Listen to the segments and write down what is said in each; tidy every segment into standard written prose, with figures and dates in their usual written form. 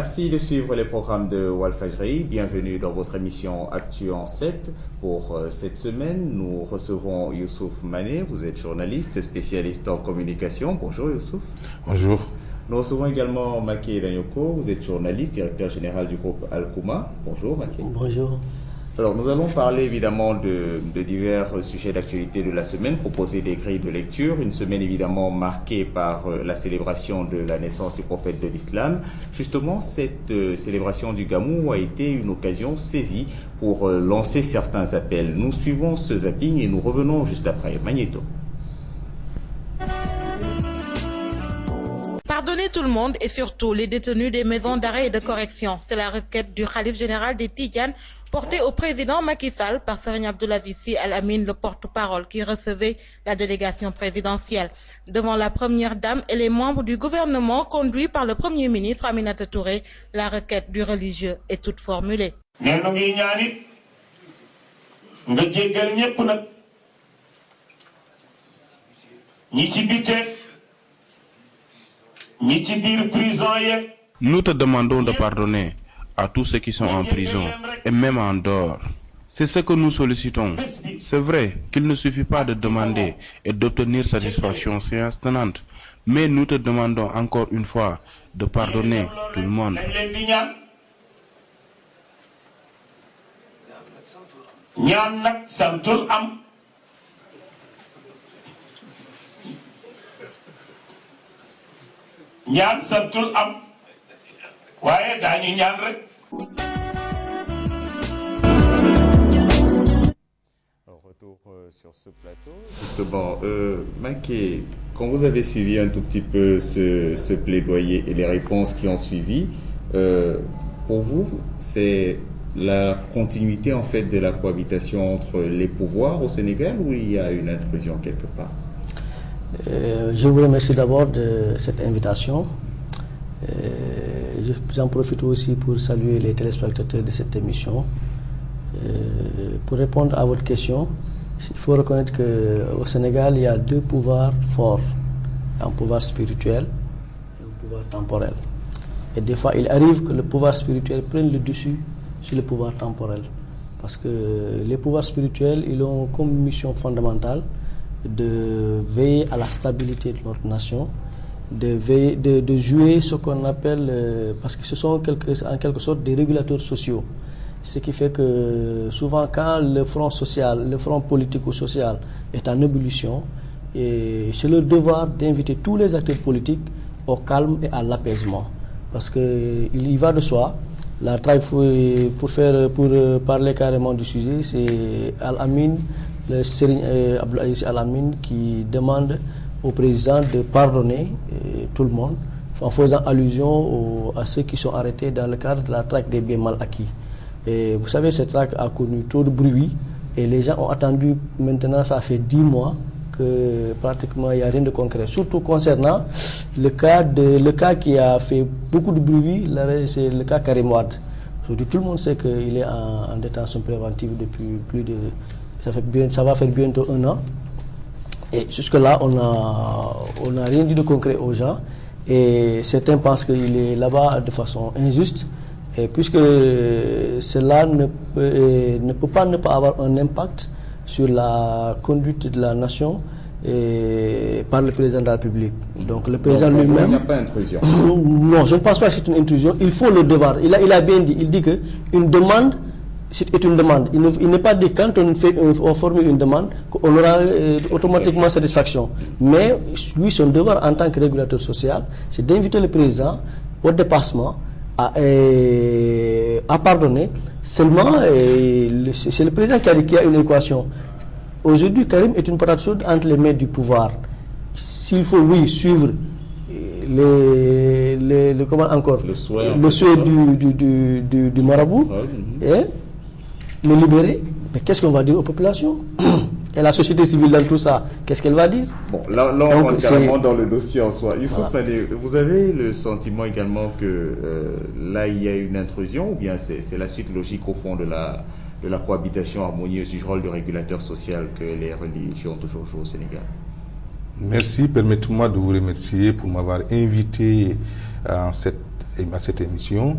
Merci de suivre les programmes de Walfadjri. Bienvenue dans votre émission Actu en 7. Pour cette semaine, nous recevons Youssouf Mané. Vous êtes journaliste, spécialiste en communication. Bonjour Youssouf. Bonjour. Nous recevons également Maké Danyoko. Vous êtes journaliste, directeur général du groupe Al-Kouma. Bonjour Maké. Bonjour. Alors, nous allons parler évidemment de divers sujets d'actualité de la semaine, proposer des grilles de lecture. Une semaine évidemment marquée par la célébration de la naissance du prophète de l'islam. Justement, cette célébration du Gamou a été une occasion saisie pour lancer certains appels. Nous suivons ce zapping et nous revenons juste après. Magnéto. Pardonner tout le monde et surtout les détenus des maisons d'arrêt et de correction. C'est la requête du Khalife général des Tidjanes portée au président Macky Sall par Serigne Abdoulaye Sy Al Amine, le porte-parole qui recevait la délégation présidentielle. Devant la première dame et les membres du gouvernement conduits par le premier ministre Aminata Touré, la requête du religieux est toute formulée. Nous te demandons de pardonner à tous ceux qui sont en prison et même en dehors. C'est ce que nous sollicitons. C'est vrai qu'il ne suffit pas de demander et d'obtenir satisfaction séance tenante, mais nous te demandons encore une fois de pardonner tout le monde. Retour sur ce plateau. Justement, Maké, quand vous avez suivi un tout petit peu ce plaidoyer et les réponses qui ont suivi, pour vous, c'est la continuité en fait de la cohabitation entre les pouvoirs au Sénégal ou il y a une intrusion quelque part? Je vous remercie d'abord de cette invitation. J'en profite aussi pour saluer les téléspectateurs de cette émission. Pour répondre à votre question, il faut reconnaître qu'au Sénégal, il y a deux pouvoirs forts. Un pouvoir spirituel et un pouvoir temporel. Et des fois, il arrive que le pouvoir spirituel prenne le dessus sur le pouvoir temporel. Parce que les pouvoirs spirituels, ils ont comme mission fondamentale de veiller à la stabilité de notre nation, de jouer ce qu'on appelle, parce que ce sont en quelque sorte des régulateurs sociaux. Ce qui fait que souvent quand le front social, le front politique ou social est en ébullition, c'est leur devoir d'inviter tous les acteurs politiques au calme et à l'apaisement. Parce qu'il y va de soi. La pour parler carrément du sujet, c'est Al-Amin, le Serigne Abdoulaye Sy Al Amine qui demande au président de pardonner tout le monde en faisant allusion à ceux qui sont arrêtés dans le cadre de la traque des biens mal acquis. Et vous savez, cette traque a connu trop de bruit et les gens ont attendu, maintenant ça fait 10 mois que pratiquement il n'y a rien de concret. Surtout concernant le cas qui a fait beaucoup de bruit, c'est le cas Karim Wade. Tout le monde sait qu'il est en détention préventive depuis plus de... Ça va faire bientôt 1 an. Et jusque-là, on n'a rien dit de concret aux gens. Et certains pensent qu'il est là-bas de façon injuste. Et puisque cela ne peut pas ne pas avoir un impact sur la conduite de la nation par le président de la République. Donc le président lui-même... Il n'y a pas d'intrusion. Non, je ne pense pas que c'est une intrusion. Il faut le devoir. Il a bien dit. Il dit qu'une demande... c'est une demande. Il n'est pas dit quand on formule une demande qu'on aura automatiquement satisfaction. Mais lui, son devoir en tant que régulateur social, c'est d'inviter le président au dépassement, à pardonner. Seulement, c'est le président qui a une équation. Aujourd'hui, Karim est une patate chaude entre les mains du pouvoir. S'il faut, oui, suivre le souhait du marabout, le libérer, mais qu'est-ce qu'on va dire aux populations? Et la société civile dans tout ça, qu'est-ce qu'elle va dire? Bon, là on rentre carrément dans le dossier en soi. Youssouf Mané, vous avez le sentiment également que là il y a une intrusion, ou bien c'est la suite logique au fond de la cohabitation harmonieuse du rôle de régulateur social que les religions ont toujours joué au Sénégal? Merci, permettez-moi de vous remercier pour m'avoir invité à cette à cette émission,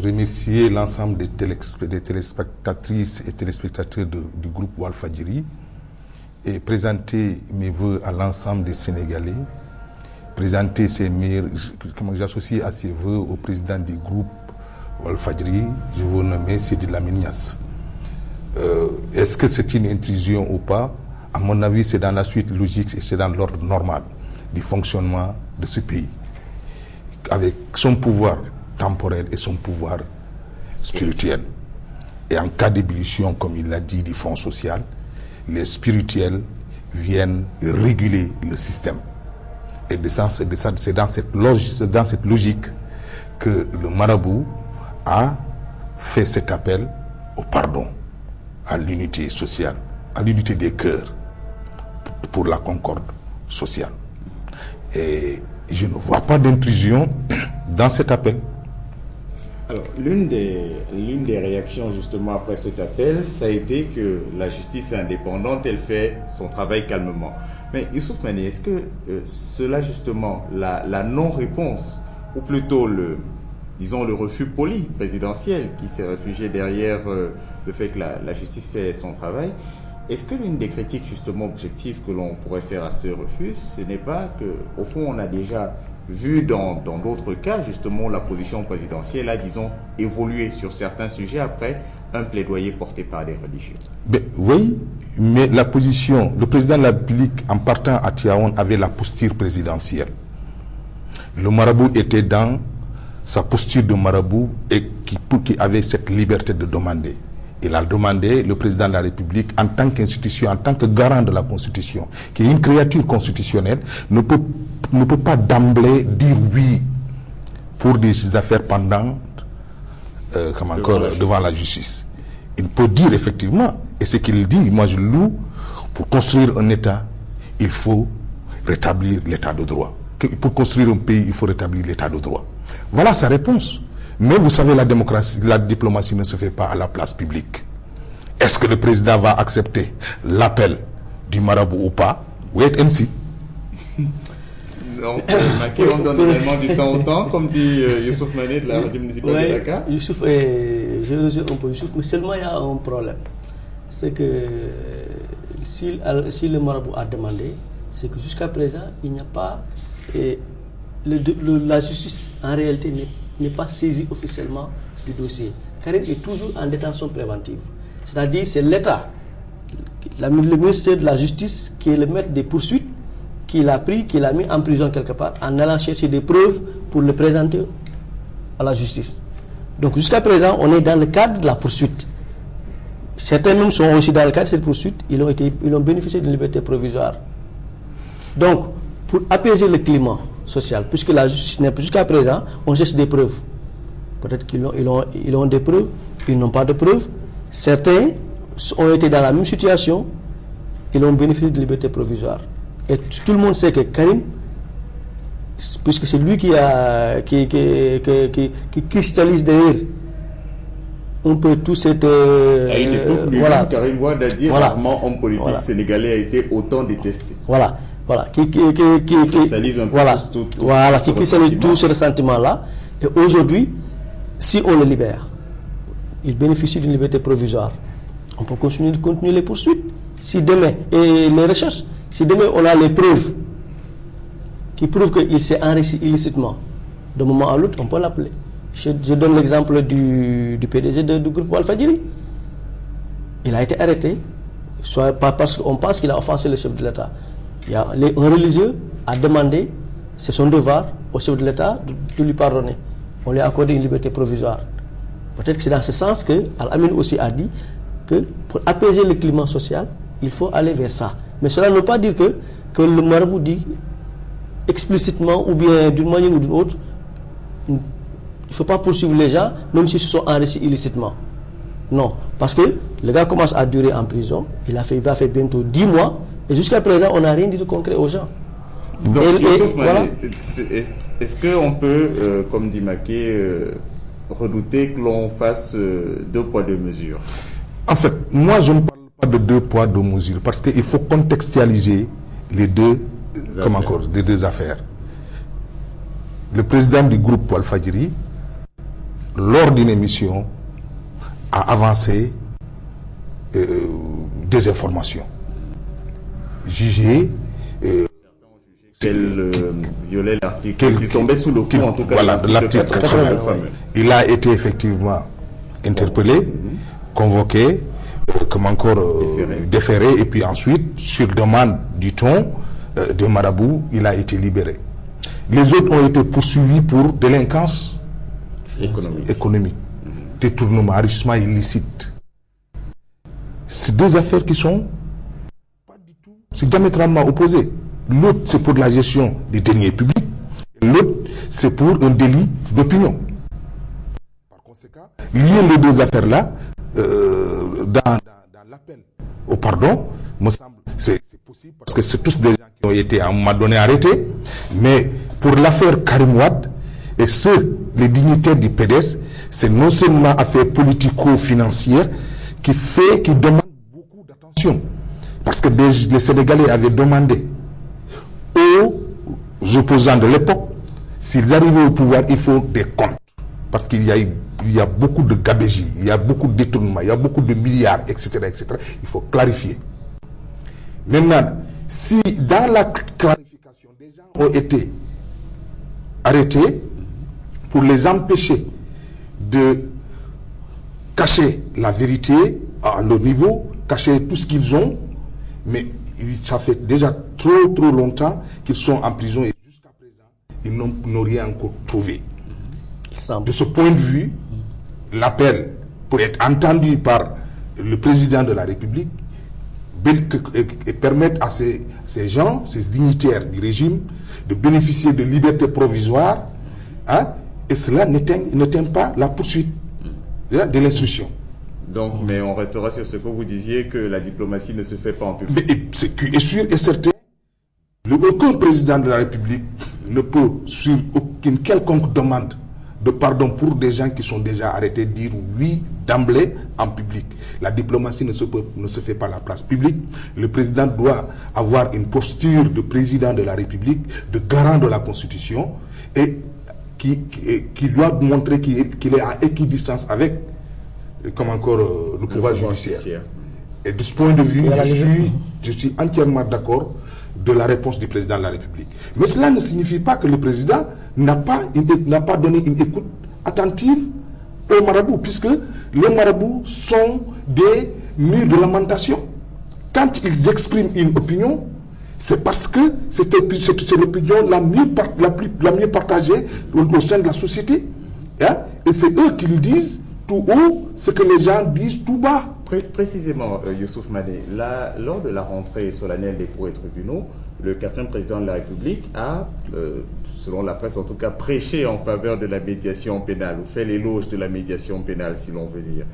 remercier l'ensemble des téléspectatrices et téléspectateurs du groupe Walfadjri et présenter mes vœux à l'ensemble des Sénégalais, présenter j'associe à ces vœux au président du groupe Walfadjri, je vous nommer Sidi Lamine Niasse. Est-ce que c'est une intrusion ou pas? À mon avis, c'est dans la suite logique et c'est dans l'ordre normal du fonctionnement de ce pays, avec son pouvoir temporel et son pouvoir spirituel. Et en cas d'ébullition, comme il l'a dit, du fonds social, les spirituels viennent réguler le système. Et c'est dans cette logique que le marabout a fait cet appel au pardon, à l'unité sociale, à l'unité des cœurs, pour la concorde sociale. Et je ne vois pas d'intrusion dans cet appel. Alors, l'une des réactions justement après cet appel, ça a été que la justice est indépendante, elle fait son travail calmement. Mais Youssouf Mané, est-ce que cela justement, la non-réponse, ou plutôt le refus poli présidentiel qui s'est réfugié derrière le fait que la justice fait son travail, est-ce que l'une des critiques justement objectives que l'on pourrait faire à ce refus, ce n'est pas qu'au fond on a déjà vu dans d'autres cas justement la position présidentielle a, disons, évolué sur certains sujets après un plaidoyer porté par des religieux? Oui, mais le président de la République en partant à Tiaoun avait la posture présidentielle. Le marabout était dans sa posture de marabout et qui avait cette liberté de demander. Il a demandé, le président de la République, en tant qu'institution, en tant que garant de la Constitution, qui est une créature constitutionnelle, ne peut pas d'emblée dire oui pour des affaires pendantes devant la justice. Il peut dire effectivement, et ce qu'il dit, moi je le loue, pour construire un État, il faut rétablir l'État de droit. Pour construire un pays, il faut rétablir l'État de droit. Voilà sa réponse. Mais vous savez, la diplomatie ne se fait pas à la place publique. Est-ce que le président va accepter l'appel du marabout ou pas? Oui, MC. Donc, on donne également du temps au temps, comme dit Youssouf Mané de la radio municipale de Dakar. Youssouf, je rejoins un peu Youssouf, mais seulement il y a un problème. C'est que si le marabout a demandé, c'est que jusqu'à présent, il n'y a pas... la justice, en réalité, n'est pas saisie officiellement du dossier. Karim est toujours en détention préventive. C'est-à-dire c'est l'État, le ministère de la Justice, qui est le maître des poursuites, qui l'a pris, qui l'a mis en prison quelque part, en allant chercher des preuves pour le présenter à la justice. Donc jusqu'à présent, on est dans le cadre de la poursuite. Certains même sont aussi dans le cadre de cette poursuite, ils ont bénéficié d'une liberté provisoire. Donc, pour apaiser le climat social, puisque la justice n'est plus jusqu'à présent, on cherche des preuves. Peut-être qu'ils ont des preuves, ils n'ont pas de preuves. Certains ont été dans la même situation, ils ont bénéficié de liberté provisoire. Et tout le monde sait que Karim, puisque c'est lui qui cristallise derrière un peu tout cette... À une époque, voilà. Karim Wade a dit rarement homme politique sénégalais a été autant détesté. Voilà. Qui cristallise un peu qui cristallise tout ce ressentiment-là. Et aujourd'hui, si on le libère, il bénéficie d'une liberté provisoire. On peut continuer les poursuites. Si demain, et les recherches, si demain on a les preuves qui prouvent qu'il s'est enrichi illicitement, de moment à l'autre, on peut l'appeler. Je donne l'exemple du PDG du groupe Walfadjri. Il a été arrêté, soit pas parce qu'on pense qu'il a offensé le chef de l'État. Un religieux a demandé, c'est son devoir au chef de l'État de lui pardonner. On lui a accordé une liberté provisoire. Peut-être que c'est dans ce sens que Al-Amin aussi a dit que pour apaiser le climat social, il faut aller vers ça. Mais cela ne veut pas dire que le marabout dit explicitement ou bien d'une manière ou d'une autre, il ne faut pas poursuivre les gens même s'ils se sont enrichis illicitement. Non, parce que le gars commence à durer en prison, il va faire bientôt 10 mois, et jusqu'à présent, on n'a rien dit de concret aux gens. Donc, voilà. Est-ce qu'on peut, comme dit Maké, redouter que l'on fasse 2 poids 2 mesures? En fait, moi je ne parle pas de 2 poids 2 mesures, parce qu'il faut contextualiser les deux affaires. le président du groupe Walfadjri, lors d'une émission, a avancé des informations jugées qu'elle violait l'article, qui tombait sous le coup, en tout cas, voilà, l'article 80. Il a été effectivement interpellé, convoqué, comme encore déféré, et puis ensuite, sur demande du ton de Marabout, il a été libéré. Les autres ont été poursuivis pour délinquance économique, détournement, enrichissement illicite. C'est deux affaires qui sont pas du tout, c'est diamétralement opposé. L'autre, c'est pour la gestion des deniers publics. L'autre, c'est pour un délit d'opinion. Par conséquent, lier les deux affaires-là, dans l'appel au pardon, me semble, c'est possible parce que c'est tous des gens qui ont été à un moment donné arrêtés. Mais pour l'affaire Karim Wade et les dignitaires du PDS, c'est non seulement affaire politico-financière qui demande beaucoup d'attention. Parce que les Sénégalais avaient demandé aux opposants de l'époque, s'ils arrivaient au pouvoir, il faut des comptes. Parce qu'il y a beaucoup de gabégie, il y a beaucoup de détournements, il y a beaucoup de milliards, etc., etc. Il faut clarifier. Maintenant, si dans la clarification, des gens ont été arrêtés pour les empêcher de cacher la vérité à leur niveau, cacher tout ce qu'ils ont, mais ça fait déjà trop longtemps qu'ils sont en prison et jusqu'à présent, ils n'ont rien encore trouvé. De ce point de vue, l'appel pour être entendu par le président de la République et permettre à ces gens, ces dignitaires du régime, de bénéficier de liberté provisoire, hein, et cela n'éteint pas la poursuite de l'instruction. Donc, mais on restera sur ce que vous disiez, que la diplomatie ne se fait pas en public. Mais c'est sûr et certain, aucun président de la République ne peut, sur aucune quelconque demande de pardon pour des gens qui sont déjà arrêtés, dire oui d'emblée en public. La diplomatie ne se fait pas à la place publique. Le président doit avoir une posture de président de la République, de garant de la Constitution, et qui doit montrer qu'il est à équidistance avec, comme encore, le pouvoir judiciaire. Et de ce point de vue, je suis entièrement d'accord de la réponse du président de la République. Mais cela ne signifie pas que le président n'a pas donné une écoute attentive aux marabouts, puisque les marabouts sont des murs de lamentation. Quand ils expriment une opinion, c'est parce que c'est l'opinion la mieux partagée au sein de la société. Hein? Et c'est eux qui le disent tout haut, ce que les gens disent tout bas. Précisément, Youssouf Mané, lors de la rentrée solennelle des cours et tribunaux, le 4e président de la République a, selon la presse en tout cas, prêché en faveur de la médiation pénale, ou fait l'éloge de la médiation pénale, si l'on veut dire.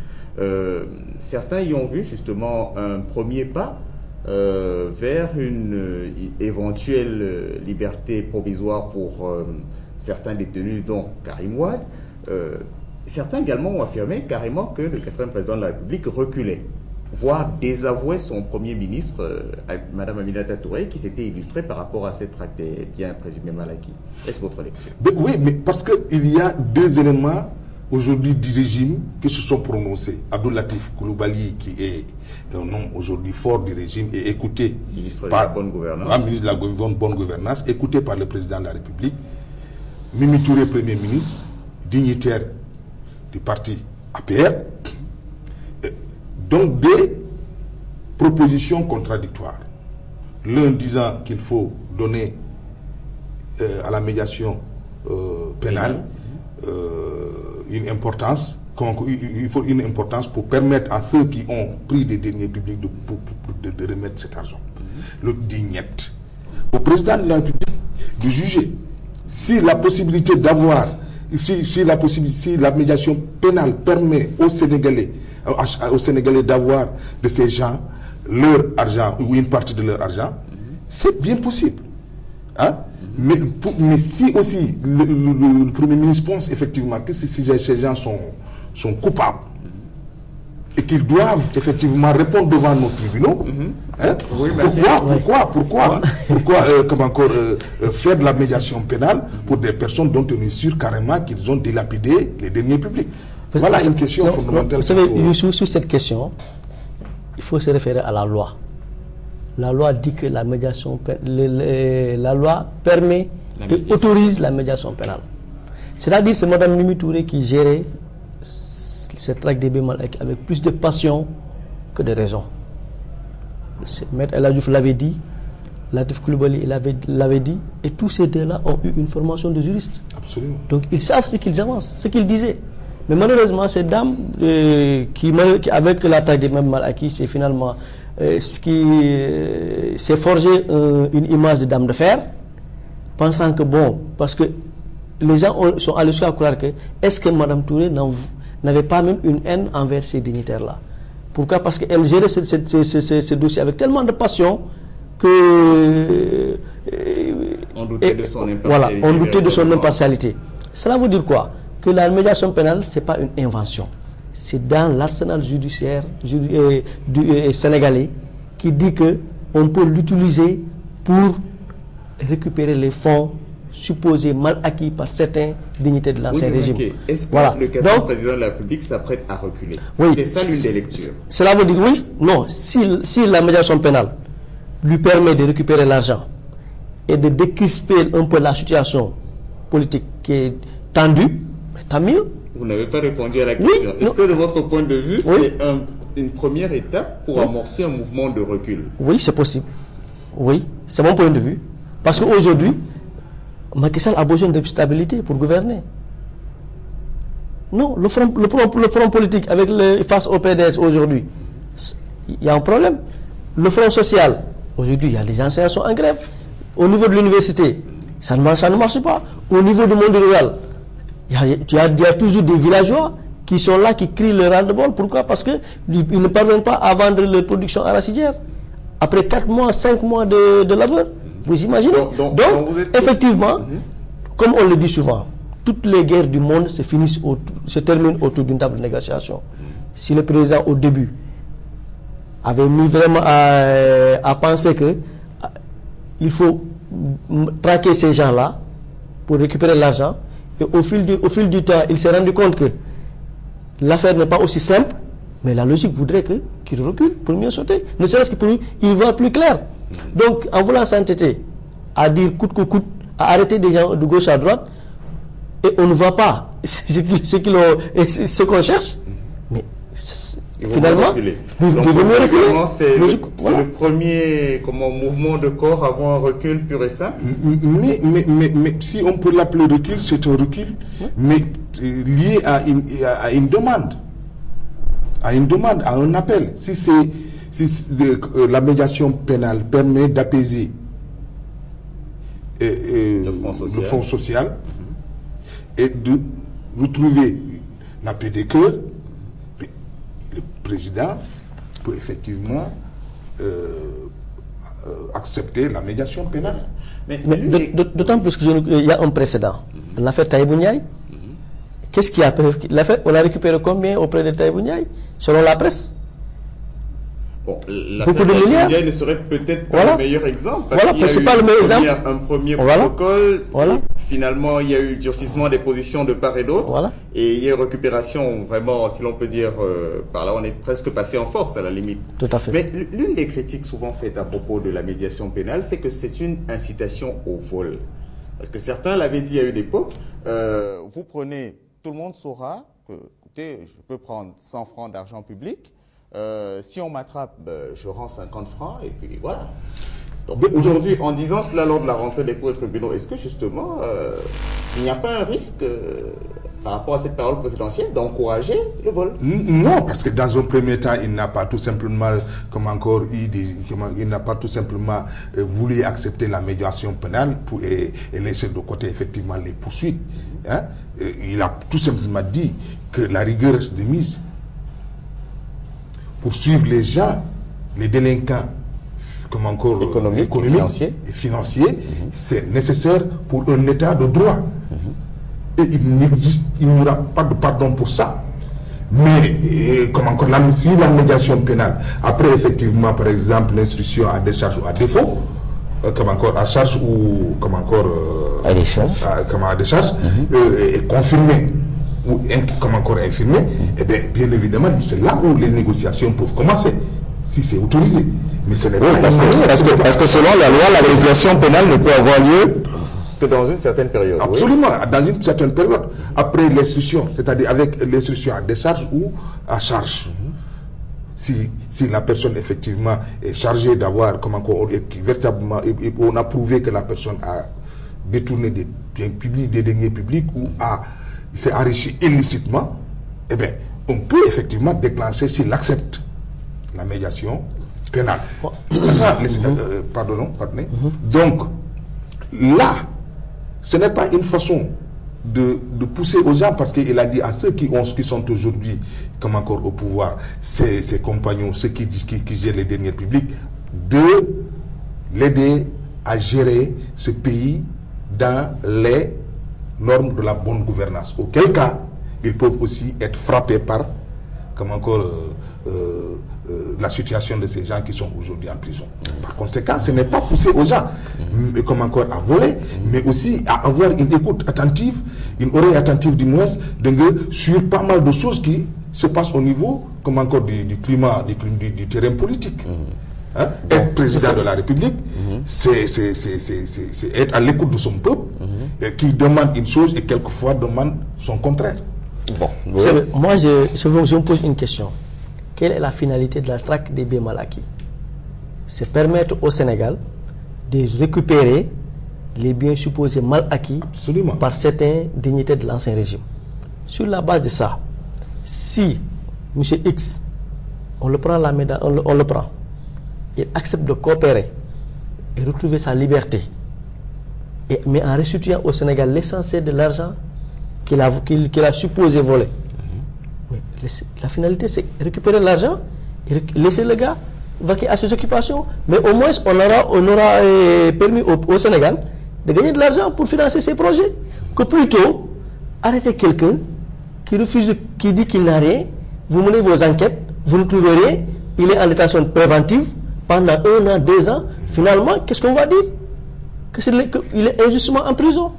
Certains y ont vu justement un premier pas vers une éventuelle liberté provisoire pour certains détenus, dont Karim Wade. Certains également ont affirmé carrément que le 4e président de la République reculait, voire désavouait son premier ministre, Mme Aminata Touré, qui s'était illustré par rapport à cet acte bien présumé mal acquis. Est-ce votre lecture? Oui, mais parce qu'il y a deux éléments aujourd'hui du régime qui se sont prononcés. Abdou Latif Coulibaly, qui est un homme aujourd'hui fort du régime et écouté ministre par de la bonne gouvernance, ministre de la bonne gouvernance, écouté par le président de la République. Mimi Touré, premier ministre, dignitaire du parti APR, donc des propositions contradictoires. L'un disant qu'il faut donner à la médiation pénale une importance, il faut une importance pour permettre à ceux qui ont pris des deniers publics de remettre cet argent. L'autre dit niet. Au président de la République de juger si la possibilité d'avoir si la médiation pénale permet aux Sénégalais d'avoir de ces gens leur argent ou une partie de leur argent, c'est bien possible. Hein? Mais si aussi le Premier ministre pense effectivement que ces gens sont coupables et qu'ils doivent effectivement répondre devant nos tribunaux. Hein? Oui, Pourquoi faire de la médiation pénale pour des personnes dont on est sûr carrément qu'ils ont dilapidé les deniers publics? Voilà une question fondamentale. Vous savez, sur cette question, il faut se référer à la loi. La loi dit que la médiation, la loi permet et autorise la médiation pénale. C'est-à-dire c'est Mme Mimi Touré qui gérait cette traque des Mal Aki avec plus de passion que de raison. Maître El Hadji Diouf l'avait dit, Latif Coulibaly l'avait dit, et tous ces deux-là ont eu une formation de juriste. Absolument. Donc ils savent ce qu'ils avancent, ce qu'ils disaient. Mais malheureusement, cette dame qui avec la traque des Mal Aki, c'est finalement ce qui s'est forgé une image de dame de fer, pensant que bon, parce que les gens sont allés jusqu'à croire que est-ce que Mme Touré n'avait pas même une haine envers ces dignitaires-là? Pourquoi? Parce qu'elle gérait ce dossier avec tellement de passion que on doutait de son impartialité. Voilà, on doutait de son impartialité. Cela veut dire quoi? Que la médiation pénale, ce n'est pas une invention. C'est dans l'arsenal judiciaire du sénégalais qui dit qu'on peut l'utiliser pour récupérer les fonds supposés mal acquis par certains dignitaires de l'ancien régime. Est-ce que le quatrième président de la République s'apprête à reculer? Oui, c'est ça l'une des lectures. Cela veut dire oui, non. Si la médiation pénale lui permet de récupérer l'argent et de décrisper un peu la situation politique qui est tendue, tant mieux. Vous n'avez pas répondu à la question. Est-ce que de votre point de vue, c'est une première étape pour amorcer un mouvement de recul? Oui, c'est possible. Oui, c'est mon point de vue. Parce qu'aujourd'hui, Macky Sall a besoin de stabilité pour gouverner. Non, le front politique face au PDS aujourd'hui, il y a un problème. Le front social, aujourd'hui, il y a les enseignants qui sont en grève. Au niveau de l'université, ça ne marche pas. Au niveau du monde rural, il y a toujours des villageois qui sont là, qui crient le ras-le-bol. Pourquoi? Parce qu'ils ne parviennent pas à vendre leur production arachidière. Après 4 mois, 5 mois de labeur. Vous imaginez? Donc effectivement, comme on le dit souvent, toutes les guerres du monde se terminent autour d'une table de négociation. Si le président, au début, avait mis vraiment à penser que il faut traquer ces gens-là pour récupérer l'argent, et au fil du temps, il s'est rendu compte que l'affaire n'est pas aussi simple, mais la logique voudrait qu'il recule pour mieux sauter. Ne serait-ce que pour lui, il voit plus clair. Donc, en voulant s'entêter à dire coûte que coûte, à arrêter des gens de gauche à droite, et on ne voit pas ce qu'on cherche, mais finalement, c'est le premier mouvement de corps avant un recul pur et simple. Mais si on peut l'appeler recul, c'est un recul, mais lié à une demande, à un appel. Si la médiation pénale permet d'apaiser le fonds social et de retrouver la paix des cœurs, le président peut effectivement accepter la médiation pénale. Mais d'autant plus qu'il y a un précédent. L'affaire Taïbou Ndiaye, qu'est-ce qui a fait l'affaire? On a récupéré combien auprès de Taïbou Ndiaye, selon la presse? Bon, l'affaire Taïbou Ndiaye ne serait peut-être pas le meilleur exemple. Voilà, c'est pas le meilleur exemple. Un premier protocole. Finalement, il y a eu durcissement des positions de part et d'autre. Et il y a eu récupération, vraiment, si l'on peut dire, par là, on est presque passé en force à la limite. Tout à fait. Mais l'une des critiques souvent faites à propos de la médiation pénale, c'est que c'est une incitation au vol. Parce que certains l'avaient dit à une époque, vous prenez, tout le monde saura que, écoutez, je peux prendre 100 francs d'argent public, si on m'attrape, je rends 50 francs, et puis voilà. Donc aujourd'hui, en disant cela lors de la rentrée des cours et tribunaux, est-ce que justement, il n'y a pas un risque, par rapport à cette parole présidentielle, d'encourager le vol? Non, parce que dans un premier temps, il n'a pas tout simplement, il n'a pas tout simplement voulu accepter la médiation pénale et laisser de côté effectivement les poursuites. Hein? Il a tout simplement dit que la rigueur reste de mise. Pour suivre les gens, les délinquants, économiques et financiers, c'est nécessaire pour un état de droit. Et il n'y aura pas de pardon pour ça. Mais, comme encore, si la médiation pénale, après effectivement, par exemple, l'instruction à décharge ou à défaut, comme encore à charge ou comme encore à décharge, à décharge est confirmée ou comme encore infirmée, et bien évidemment, c'est là où les négociations peuvent commencer, si c'est autorisé. Mais ce n'est pas parce que selon la loi, la médiation pénale ne peut avoir lieu que dans une certaine période. Absolument, dans une certaine période, après l'instruction, c'est-à-dire avec l'instruction à décharge ou à charge. Si la personne effectivement est chargée d'avoir, comme encore, véritablement, on a prouvé que la personne a détourné des biens publics, des deniers publics ou s'est enrichi illicitement, eh bien, on peut effectivement déclencher, s'il accepte la médiation pénale. Pardonnez. Donc, là, ce n'est pas une façon de pousser aux gens, parce qu'il a dit à ceux qui sont aujourd'hui comme encore au pouvoir, ses compagnons, ceux qui gèrent les deniers publics, de l'aider à gérer ce pays dans les normes de la bonne gouvernance. Auquel cas, ils peuvent aussi être frappés par comme encore la situation de ces gens qui sont aujourd'hui en prison. Par conséquent, ce n'est pas pousser aux gens comme encore à voler, mais aussi à avoir une écoute attentive, une oreille attentive du moins, sur pas mal de choses qui se passent au niveau comme encore du climat, du terrain politique. Être président de la République, c'est être à l'écoute de son peuple, qui demande une chose et quelquefois demande son contraire. Bon, moi, je me pose une question. Quelle est la finalité de la traque des biens mal acquis? C'est permettre au Sénégal de récupérer les biens supposés mal acquis par certains dignitaires de l'ancien régime. Sur la base de ça, si M. X, on le prend la médaille, on le prend, il accepte de coopérer et retrouver sa liberté, mais en restituant au Sénégal l'essentiel de l'argent qu'il a supposé voler. Mais la finalité, c'est récupérer l'argent et laisser le gars vaquer à ses occupations. Mais au moins, on aura permis au Sénégal de gagner de l'argent pour financer ses projets. Que plutôt arrêter quelqu'un qui refuse, qui dit qu'il n'a rien, vous menez vos enquêtes, vous ne trouvez rien, il est en détention préventive pendant 1 an, 2 ans. Finalement, qu'est-ce qu'on va dire? Qu'il est injustement en prison.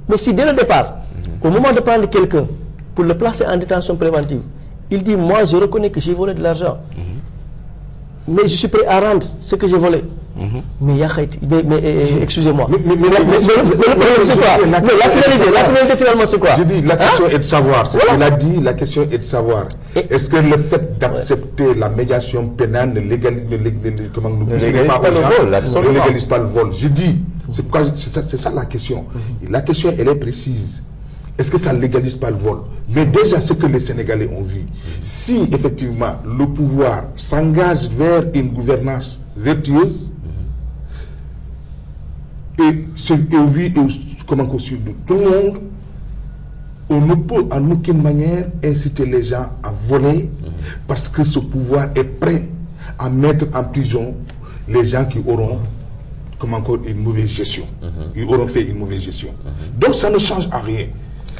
Mais si dès le départ, au moment de prendre quelqu'un pour le placer en détention préventive, il dit, moi je reconnais que j'ai volé de l'argent, mais je suis prêt à rendre ce que j'ai volé. Mais excusez-moi. Mais le problème c'est quoi? La finalité finalement c'est quoi? Je dis, la question est de savoir. Il a dit, la question est de savoir. Est-ce que le fait d'accepter la médiation pénale ne légalise pas le vol? Je dis, c'est ça la question. La question, elle est précise. Est-ce que ça ne légalise pas le vol? Mais déjà, ce que les Sénégalais ont vu, si effectivement le pouvoir s'engage vers une gouvernance vertueuse, et au vu comment sur de tout le monde, on ne peut en aucune manière inciter les gens à voler, parce que ce pouvoir est prêt à mettre en prison les gens qui auront comme encore une mauvaise gestion. Ils auront fait une mauvaise gestion. Donc ça ne change à rien.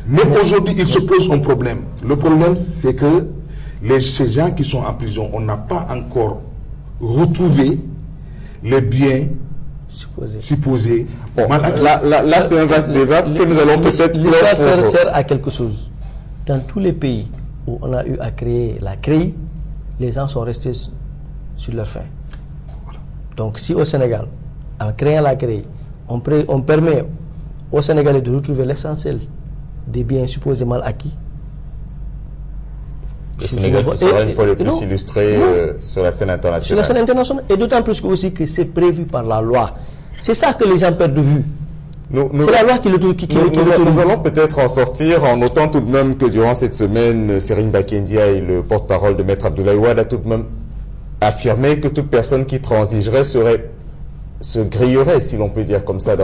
Mais aujourd'hui, il se pose un problème. Le problème, c'est que ces gens qui sont en prison, on n'a pas encore retrouvé les biens supposés. Bon, là c'est un vaste débat que nous allons peut-être... L'histoire sert à quelque chose. Dans tous les pays où on a eu à créer la CREI, les gens sont restés sur leur faim. Donc si au Sénégal, en créant la CREI, on permet aux Sénégalais de retrouver l'essentiel des biens supposés mal acquis, le Sénégal se sera une fois de plus illustré sur la scène internationale. Sur la scène internationale, et d'autant plus aussi que c'est prévu par la loi. C'est ça que les gens perdent de vue. C'est la loi qui l'autorise. Nous allons peut-être en sortir en notant tout de même que durant cette semaine, Serigne Bakendia et le porte-parole de Maître Abdoulaye Wade a tout de même affirmé que toute personne qui transigerait se grillerait, si l'on peut dire comme ça,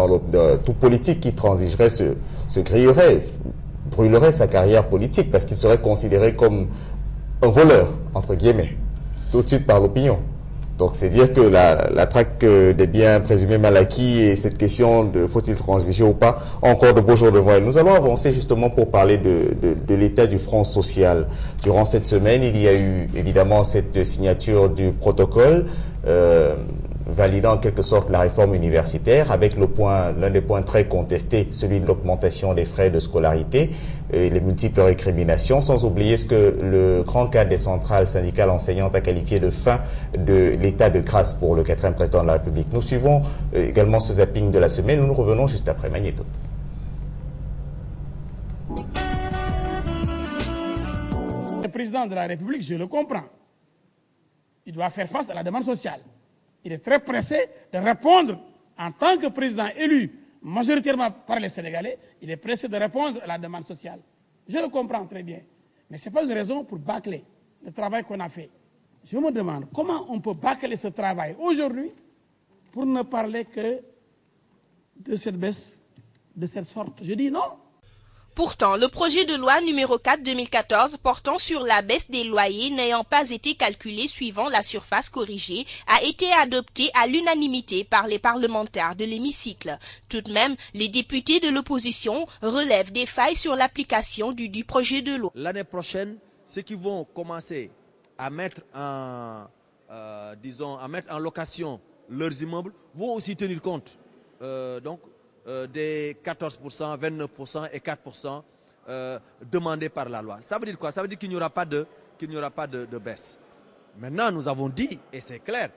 tout politique qui transigerait se grillerait, brûlerait sa carrière politique parce qu'il serait considéré comme un voleur, entre guillemets, tout de suite par l'opinion. Donc c'est dire que la traque des biens présumés mal acquis et cette question de faut-il transiger ou pas, ont encore de beaux jours devant elle. Nous allons avancer justement pour parler de l'état du front social. Durant cette semaine, il y a eu évidemment cette signature du protocole validant en quelque sorte la réforme universitaire, avec l'un des points très contestés, celui de l'augmentation des frais de scolarité et les multiples récriminations, sans oublier ce que le grand cadre des centrales syndicales enseignantes a qualifié de fin de l'état de grâce pour le 4e président de la République. Nous suivons également ce zapping de la semaine. Nous revenons juste après Magnéto. Le président de la République, je le comprends, il doit faire face à la demande sociale. Il est très pressé de répondre en tant que président élu majoritairement par les Sénégalais, il est pressé de répondre à la demande sociale. Je le comprends très bien, mais ce n'est pas une raison pour bâcler le travail qu'on a fait. Je me demande comment on peut bâcler ce travail aujourd'hui pour ne parler que de cette baisse, de cette sorte. Je dis non. Pourtant, le projet de loi numéro 4/2014 portant sur la baisse des loyers n'ayant pas été calculé suivant la surface corrigée a été adopté à l'unanimité par les parlementaires de l'hémicycle. Tout de même, les députés de l'opposition relèvent des failles sur l'application du projet de loi. L'année prochaine, ceux qui vont commencer à mettre en location leurs immeubles vont aussi tenir compte des 14%, 29% et 4% demandés par la loi. Ça veut dire quoi? Ça veut dire qu'il n'y aura pas de baisse. Maintenant, nous avons dit, et c'est clair,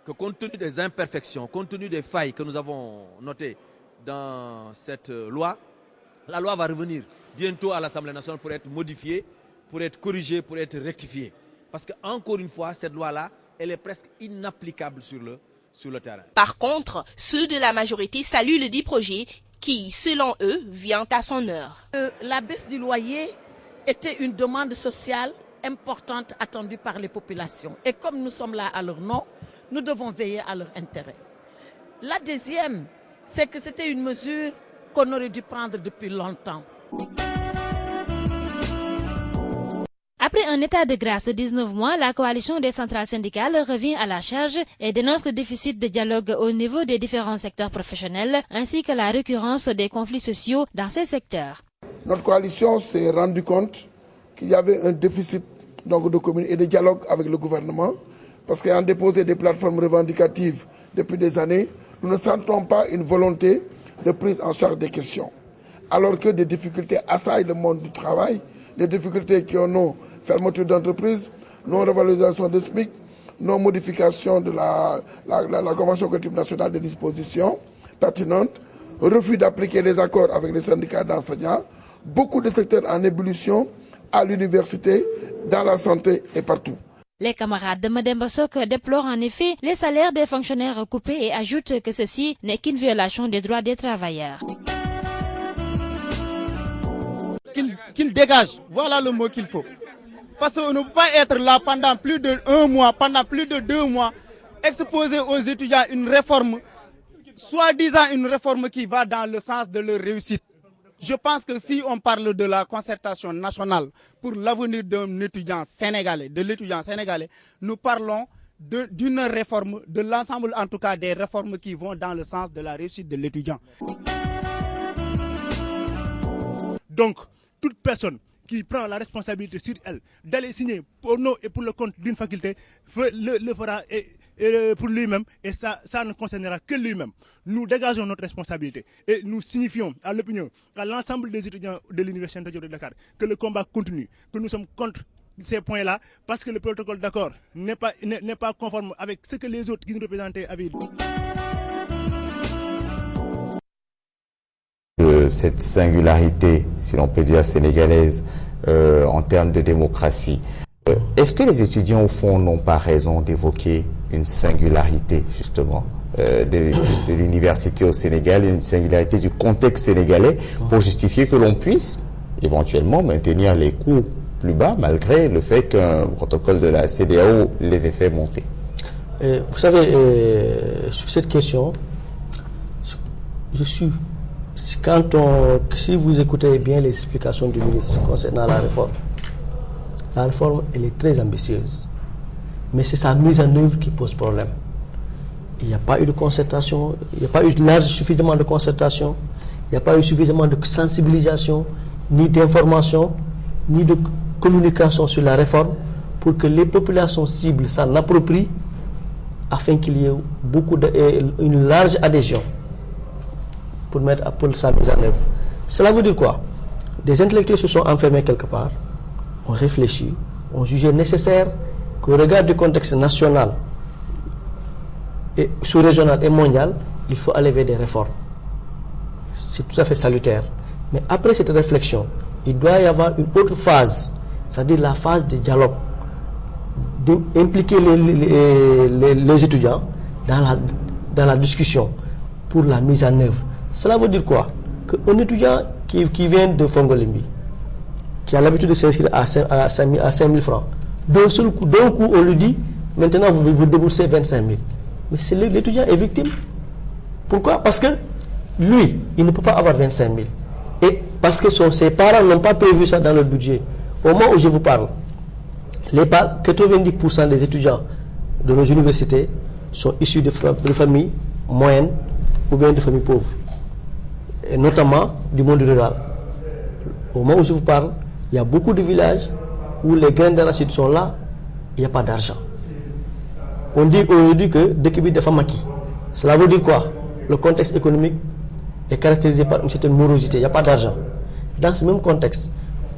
que compte tenu des imperfections, compte tenu des failles que nous avons notées dans cette loi, la loi va revenir bientôt à l'Assemblée nationale pour être modifiée, pour être corrigée, pour être rectifiée. Parce qu'encore une fois, cette loi-là, elle est presque inapplicable sur le terrain. Par contre, ceux de la majorité saluent le dit projet qui, selon eux, vient à son heure. La baisse du loyer était une demande sociale importante attendue par les populations. Et comme nous sommes là à leur nom, nous devons veiller à leur intérêt. La deuxième, c'est que c'était une mesure qu'on aurait dû prendre depuis longtemps. Après un état de grâce de 19 mois, la coalition des centrales syndicales revient à la charge et dénonce le déficit de dialogue au niveau des différents secteurs professionnels ainsi que la récurrence des conflits sociaux dans ces secteurs. Notre coalition s'est rendue compte qu'il y avait un déficit de commune et de dialogue avec le gouvernement parce qu'ayant déposé des plateformes revendicatives depuis des années, nous ne sentons pas une volonté de prise en charge des questions. Alors que des difficultés assaillent le monde du travail, des difficultés qui ont fermeture d'entreprise, non-revalorisation des SMIC, non-modification de la Convention collective nationale des dispositions pertinentes, refus d'appliquer les accords avec les syndicats d'enseignants, beaucoup de secteurs en ébullition à l'université, dans la santé et partout. Les camarades de Mademba Sok déplorent en effet les salaires des fonctionnaires coupés et ajoutent que ceci n'est qu'une violation des droits des travailleurs. Qu'il dégage, voilà le mot qu'il faut. Parce qu'on ne peut pas être là pendant plus d'1 mois, pendant plus de 2 mois, exposer aux étudiants une réforme, soi-disant une réforme qui va dans le sens de leur réussite. Je pense que si on parle de la concertation nationale pour l'avenir d'un étudiant sénégalais, nous parlons d'une réforme, de l'ensemble en tout cas des réformes qui vont dans le sens de la réussite de l'étudiant. Donc, toute personne qui prend la responsabilité sur elle d'aller signer pour nous et pour le compte d'une faculté le fera pour lui-même et ça ne concernera que lui-même. Nous dégageons notre responsabilité et nous signifions à l'opinion, à l'ensemble des étudiants de l'Université Anta Diop de Dakar que le combat continue, que nous sommes contre ces points-là parce que le protocole d'accord n'est pas conforme avec ce que les autres qui nous représentaient avaient dit. Cette singularité, si l'on peut dire sénégalaise, en termes de démocratie. Est-ce que les étudiants, au fond, n'ont pas raison d'évoquer une singularité, justement, de l'université au Sénégal, une singularité du contexte sénégalais, pour justifier que l'on puisse éventuellement maintenir les coûts plus bas, malgré le fait qu'un protocole de la CEDEAO les ait fait monter? Vous savez, sur cette question, si vous écoutez bien les explications du ministre concernant la réforme, elle est très ambitieuse. mais c'est sa mise en œuvre qui pose problème. Il n'y a pas eu de concertation, il n'y a pas eu suffisamment de concertation, il n'y a pas eu suffisamment de sensibilisation, ni d'information, ni de communication sur la réforme pour que les populations cibles s'en approprient afin qu'il y ait une large adhésion pour sa mise en œuvre. Cela veut dire quoi? Des intellectuels se sont enfermés quelque part, ont réfléchi, ont jugé nécessaire qu'au regard du contexte national, et sous-régional et mondial, il faut aller vers des réformes. C'est tout à fait salutaire. Mais après cette réflexion, il doit y avoir une autre phase, c'est-à-dire la phase de dialogue, d'impliquer les étudiants dans la discussion pour la mise en œuvre. Cela veut dire quoi? Qu'un étudiant qui vient de Fongolimbi, qui a l'habitude de s'inscrire à 5 000 francs, d'un coup, on lui dit, maintenant vous déboursez 25 000. Mais l'étudiant est victime. Pourquoi? Parce que lui, il ne peut pas avoir 25 000. Et parce que ses parents n'ont pas prévu ça dans le budget. Au moment où je vous parle, 90% des étudiants de nos universités sont issus de familles moyennes ou bien de familles pauvres. Et notamment du monde rural. Au moment où je vous parle, il y a beaucoup de villages où les grains d'arachide sont là, il n'y a pas d'argent. On dit aujourd'hui que dès qu'il y a des femmes qui. Cela veut dire quoi? Le contexte économique est caractérisé par une certaine morosité, il n'y a pas d'argent. Dans ce même contexte,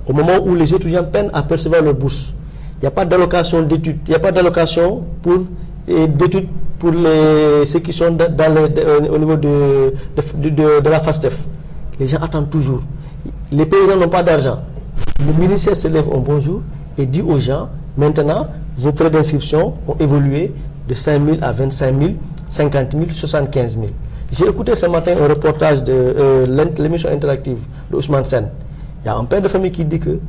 au moment où les étudiants peinent à percevoir leur bourse, il n'y a pas d'allocation d'études, il n'y a pas d'allocation d'études pour ceux qui sont au niveau de la FASTEF. Les gens attendent toujours. Les paysans n'ont pas d'argent. Le ministère se lève un bon jour et dit aux gens, maintenant, vos frais d'inscription ont évolué de 5 000 à 25 000, 50 000, 75 000. J'ai écouté ce matin un reportage de l'émission interactive de Ousmane Sen. Il y a un père de famille qui dit que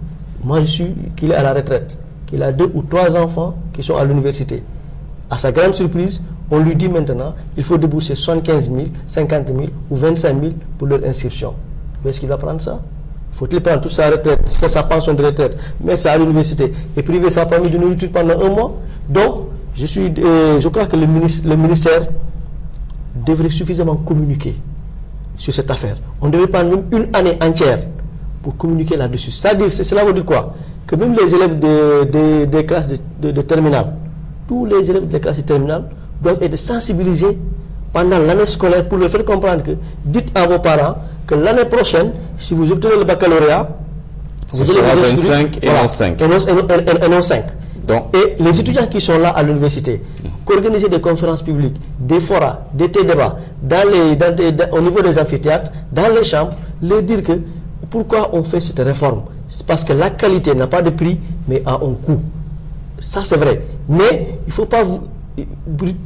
qu'il est à la retraite, qu'il a 2 ou 3 enfants qui sont à l'université. À sa grande surprise, on lui dit maintenant il faut débourser 75 000, 50 000 ou 25 000 pour leur inscription. Où est-ce qu'il va prendre ça? Faut-il prendre toute sa retraite, sa pension de retraite, mettre ça à l'université et priver sa famille de nourriture pendant 1 mois? Donc, je crois que le ministère devrait suffisamment communiquer sur cette affaire. On devrait prendre même une année entière pour communiquer là-dessus. Cela veut dire quoi? Que même les élèves des classes de terminale, tous les élèves des classes de terminale doivent être sensibilisés pendant l'année scolaire pour leur faire comprendre que dites à vos parents que l'année prochaine, si vous obtenez le baccalauréat, ce sera 25 et non 5. Et non 5. Et les étudiants qui sont là à l'université, qu'organiser des conférences publiques, des forats, des débats au niveau des amphithéâtres, dans les chambres, leur dire que pourquoi on fait cette réforme? C'est parce que la qualité n'a pas de prix, mais a un coût. Ça, c'est vrai. Mais il ne faut pas vous...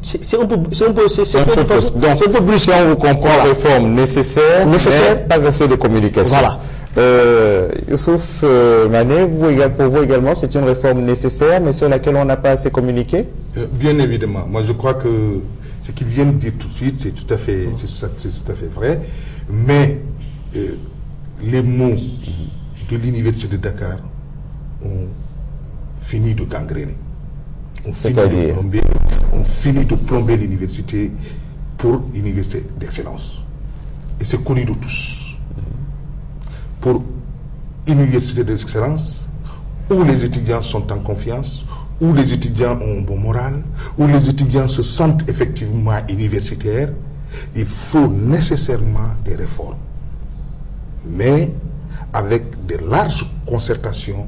C'est un peu brusque. Donc, on vous comprend, réforme nécessaire, mais pas assez de communication. Voilà. Youssouf Mané, pour vous également, c'est une réforme nécessaire, mais sur laquelle on n'a pas assez communiqué? Bien évidemment. Moi, je crois que ce qu'ils viennent de dire tout de suite, c'est tout à fait vrai. Mais les mots de l'université de Dakar ont fini de gangréner. On finit de plomber l'université pour université d'excellence. Et c'est connu de tous. Pour une université d'excellence, où les étudiants sont en confiance, où les étudiants ont un bon moral, où les étudiants se sentent effectivement universitaires, il faut nécessairement des réformes. Mais avec de larges concertations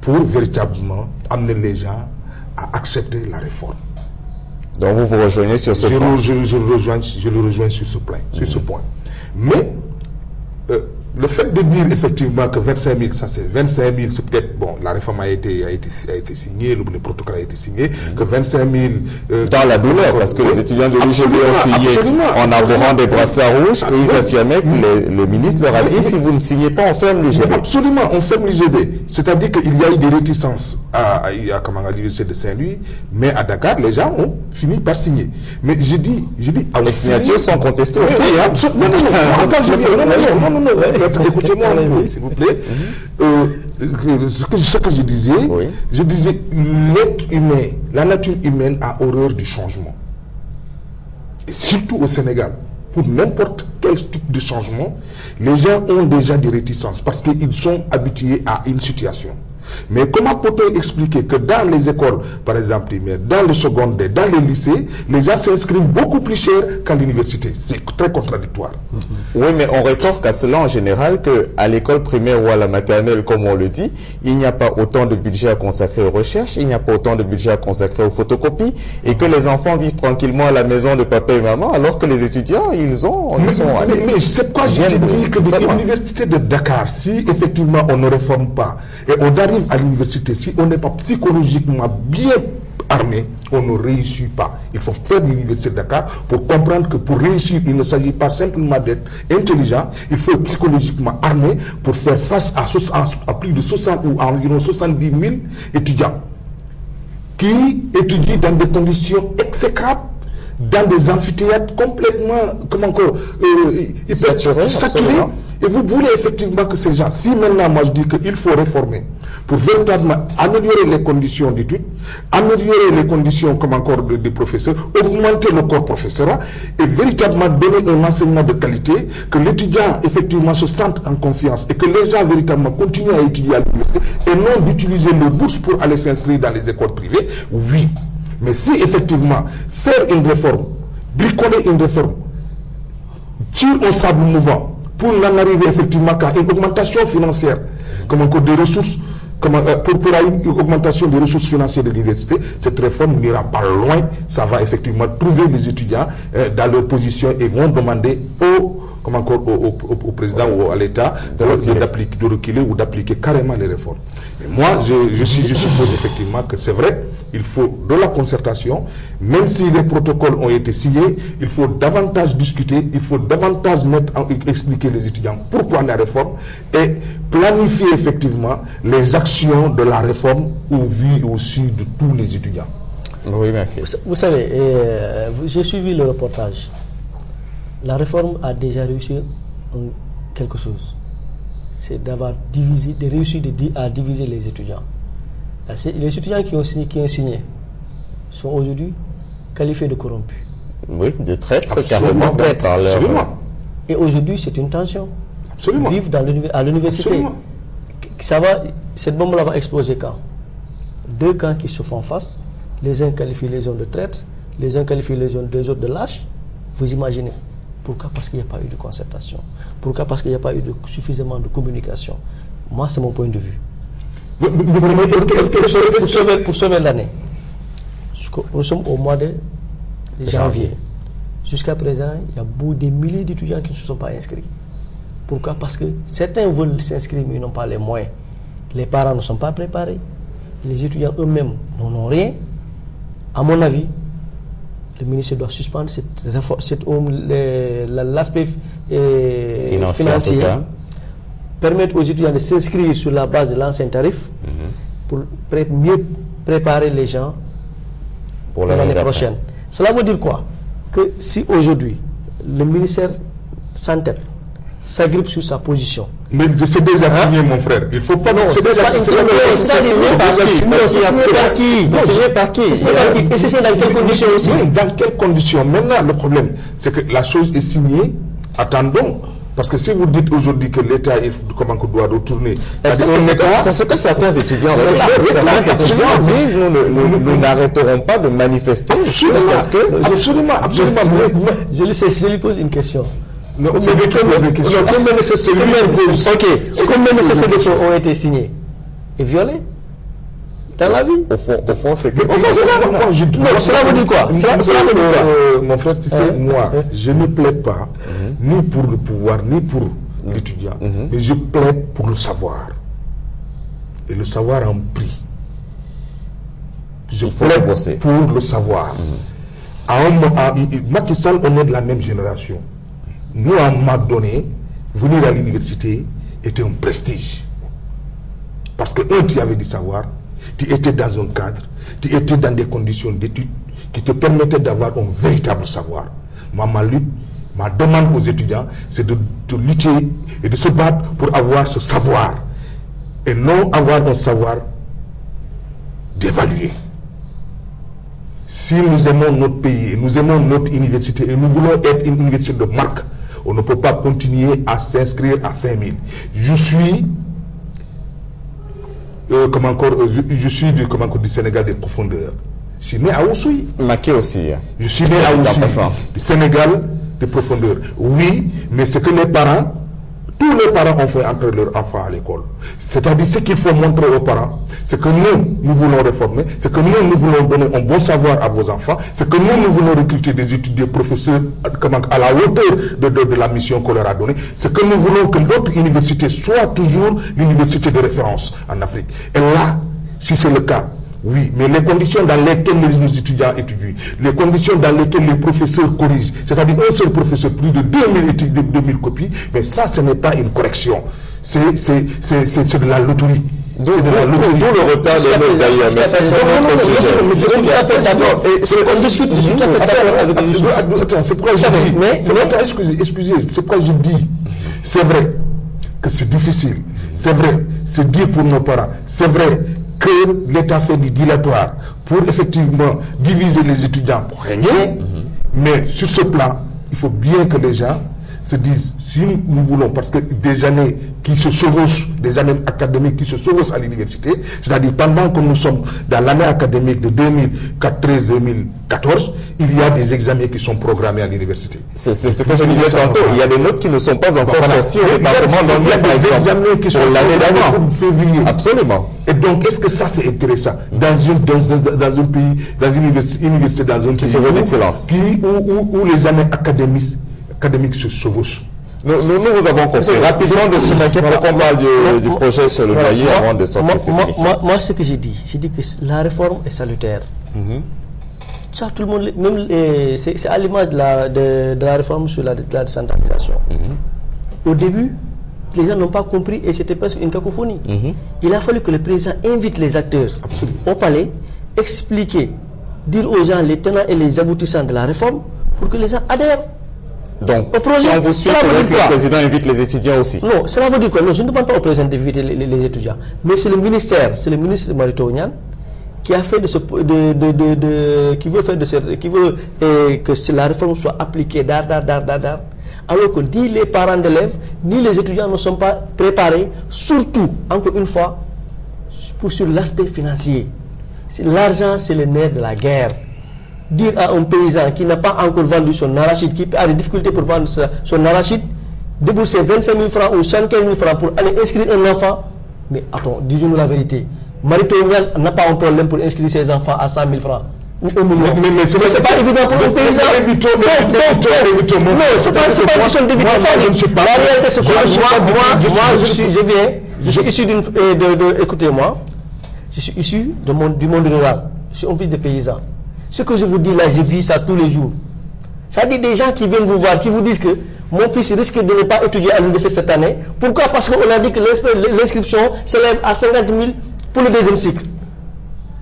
pour véritablement amener les gens à accepter la réforme. Donc vous vous rejoignez sur ce point? Je le rejoins sur ce point. Mais le fait de dire effectivement que 25 000, ça c'est 25 000, c'est peut-être, bon, la réforme a été signée, le protocole a été signé, que 25 000... dans la douleur, parce que les étudiants de l'UGB ont signé en arborant des brassards rouges, et ils affirmaient que le ministre leur a dit, si vous ne signez pas, on ferme l'UGB. Absolument, on ferme l'UGB. C'est-à-dire qu'il y a eu des réticences à l'université de Saint-Louis, mais à Dakar, les gens ont fini par signer. Mais je dis... les signatures sont contestées aussi, Non, attends, je viens. Écoutez-moi, s'il vous plaît. ce que je disais, l'être humain, la nature humaine a horreur du changement. Et surtout au Sénégal, pour n'importe quel type de changement, les gens ont déjà des réticences parce qu'ils sont habitués à une situation. Mais comment peut-on expliquer que dans les écoles, par exemple primaires, dans le secondaire, dans les lycées, les gens s'inscrivent beaucoup plus cher qu'à l'université? C'est très contradictoire. Oui, mais on rétorque à cela en général qu'à l'école primaire ou à la maternelle, comme on le dit, il n'y a pas autant de budget à consacrer aux recherches, il n'y a pas autant de budget à consacrer aux photocopies, et que les enfants vivent tranquillement à la maison de papa et maman, alors que les étudiants, ils sont... Mais c'est quoi je te dis que l'université de Dakar, si effectivement on ne réforme pas, et on arrive à l'université, si on n'est pas psychologiquement bien armé, on ne réussit pas. Il faut faire l'université de Dakar pour comprendre que pour réussir, il ne s'agit pas simplement d'être intelligent, il faut être psychologiquement armé pour faire face à plus de 60 ou environ 70 000 étudiants qui étudient dans des conditions exécrables, dans des amphithéâtres complètement saturés. Et vous voulez effectivement que ces gens, si maintenant moi je dis qu'il faut réformer pour véritablement améliorer les conditions d'études, améliorer les conditions des professeurs, augmenter le corps professoral et véritablement donner un enseignement de qualité, que l'étudiant effectivement se sente en confiance et que les gens véritablement continuent à étudier à l'université et non d'utiliser le bourse pour aller s'inscrire dans les écoles privées, oui. Mais si effectivement faire une réforme, bricoler une réforme, tirer un sable mouvant pour en arriver effectivement à une augmentation financière, des ressources, pour une augmentation des ressources financières de l'université, cette réforme n'ira pas loin. Ça va effectivement trouver les étudiants dans leur position et vont demander au président ou à l'État de reculer ou d'appliquer carrément les réformes. Mais moi, je suppose effectivement que c'est vrai, il faut de la concertation, même si les protocoles ont été signés, il faut davantage discuter, il faut davantage expliquer les étudiants pourquoi la réforme et planifier effectivement les actions de la réforme au vu et au su de tous les étudiants. Oui, vous savez, j'ai suivi le reportage. La réforme a déjà réussi quelque chose. C'est d'avoir divisé, de réussir à diviser les étudiants. Les étudiants qui ont signé sont aujourd'hui qualifiés de corrompus. Oui, de traîtres carrément. Absolument. Et aujourd'hui, c'est une tension. Absolument. Vivre à l'université. Cette bombe-là va exploser quand? Deux camps qui se font face, les uns qualifient les autres de traîtres, les uns qualifient les autres de lâches. Vous imaginez? Pourquoi? Parce qu'il n'y a pas eu de concertation. Pourquoi? Parce qu'il n'y a pas eu suffisamment de communication. Moi, c'est mon point de vue. Pour sauver l'année, nous sommes au mois de janvier. Jusqu'à présent, il y a des milliers d'étudiants qui ne se sont pas inscrits. Pourquoi? Parce que certains veulent s'inscrire, mais ils n'ont pas les moyens. Les parents ne sont pas préparés. Les étudiants eux-mêmes n'en ont rien. À mon avis, le ministère doit suspendre l'aspect financier, permettre aux étudiants de s'inscrire sur la base de l'ancien tarif pour mieux préparer les gens pour l'année prochaine. Cela veut dire quoi? Que si aujourd'hui le ministère s'entête, s'agrippe sur sa position. Mais c'est déjà signé, mon frère. Il ne faut pas... C'est déjà signé par qui? Et c'est dans quelles conditions aussi? Oui, dans quelles conditions? Maintenant, le problème, c'est que la chose est signée. Attendons. Parce que si vous dites aujourd'hui que l'État doit retourner... C'est ce que certains étudiants disent, nous n'arrêterons pas de manifester. Absolument. Je lui pose une question. Non, c'est lui qui pose des questions. Combien de ces défauts ont été signés et violés dans la vie? Au fond, c'est que... Cela veut dire quoi? Mon frère, tu sais, moi, je ne plaide pas ni pour le pouvoir, ni pour l'étudiant, mais je plaide pour le savoir. Et le savoir a un prix. Je plaide pour le savoir. Macky Sall, on est de la même génération. Nous, à un moment donné, venir à l'université était un prestige. Parce que, tu avais du savoir, tu étais dans un cadre, tu étais dans des conditions d'études qui te permettaient d'avoir un véritable savoir. Ma demande aux étudiants, c'est de lutter et de se battre pour avoir ce savoir. et non avoir un savoir d'évaluer. Si nous aimons notre pays, nous aimons notre université et nous voulons être une université de marque, on ne peut pas continuer à s'inscrire à 5000. Je suis du Sénégal des profondeurs. Je suis né à Oussouye. Maké aussi. Je suis né à Oussouye, du Sénégal des profondeurs. Oui, mais c'est que les parents, tous les parents ont fait entrer leurs enfants à l'école. C'est-à-dire ce qu'il faut montrer aux parents, c'est que nous voulons réformer, c'est que nous voulons donner un bon savoir à vos enfants, c'est que nous voulons recruter des étudiants professeurs à la hauteur de la mission qu'on leur a donnée, c'est que nous voulons que notre université soit toujours l'université de référence en Afrique. Et là, si c'est le cas, oui, mais les conditions dans lesquelles les étudiants étudient, les conditions dans lesquelles les professeurs corrigent, c'est-à-dire un seul professeur, plus de 2000 copies, mais ça, ce n'est pas une correction. C'est de la loterie. C'est de la loterie. Tout le retard des notes d'ailleurs, mais ça, c'est notre sujet. Mais c'est tout à fait d'accord. On discute, je suis tout à fait d'accord avec les choses. Attends, c'est pourquoi je dis, excusez, c'est pourquoi je dis, c'est vrai que c'est difficile, c'est vrai, c'est dur pour nos parents, c'est vrai que l'État fait du dilatoire pour effectivement diviser les étudiants pour régner, mais sur ce plan, il faut bien que les gens se disent, si nous voulons, parce que des années qui se chevauchent, des années académiques qui se chevauchent à l'université, c'est-à-dire pendant que nous sommes dans l'année académique de 2013-2014, il y a des examens qui sont programmés à l'université. C'est ce que je disais tantôt, il y a des notes qui ne sont pas encore sorties au département d'anglais, par exemple. Il y a des examens qui sont l'année d'avant. Février. Absolument. Et donc, est-ce que ça c'est intéressant dans un pays, dans une université, dans un pays qui d'excellence, où les années académiques se chevauchent? Nous vous avons compris. Rapidement, de ce manquet pour qu'on parle du projet sur le loyer avant de sortir cette émission. Moi, ce que j'ai dit que la réforme est salutaire. Ça, tout le monde, même c'est à l'image de la réforme sur la décentralisation. Au début, les gens n'ont pas compris et c'était presque une cacophonie. Il a fallu que le président invite les acteurs au palais, expliquer, dire aux gens les tenants et les aboutissants de la réforme pour que les gens adhèrent. Donc, si on vous suit, que le président invite les étudiants aussi. Non, cela veut dire quoi? Non, je ne demande pas au président d'inviter les étudiants. Mais c'est le ministère, c'est le ministre Mary Teuw Niane qui a fait qui veut que la réforme soit appliquée alors que ni les parents d'élèves, ni les étudiants ne sont pas préparés, surtout, encore une fois, sur l'aspect financier. L'argent, c'est le nerf de la guerre. Dire à un paysan qui n'a pas encore vendu son arachide, qui a des difficultés pour vendre son arachide, débourser 25 000 francs ou 75 000 francs pour aller inscrire un enfant, mais attends, disons-nous la vérité. Mary Teuw Niane n'a pas un problème pour inscrire ses enfants à 100 000 francs. Ou 1 million. Mais c'est pas évident pour un paysan. Non, c'est pas une question d'éviter ça. La réalité, c'est que je suis issu écoutez-moi, je suis issu du monde rural. Je suis un fils de paysan. Ce que je vous dis là, je vis ça tous les jours. Ça dit des gens qui viennent vous voir, qui vous disent que mon fils risque de ne pas étudier à l'université cette année. Pourquoi? Parce qu'on a dit que l'inscription s'élève à 50 000 pour le deuxième cycle.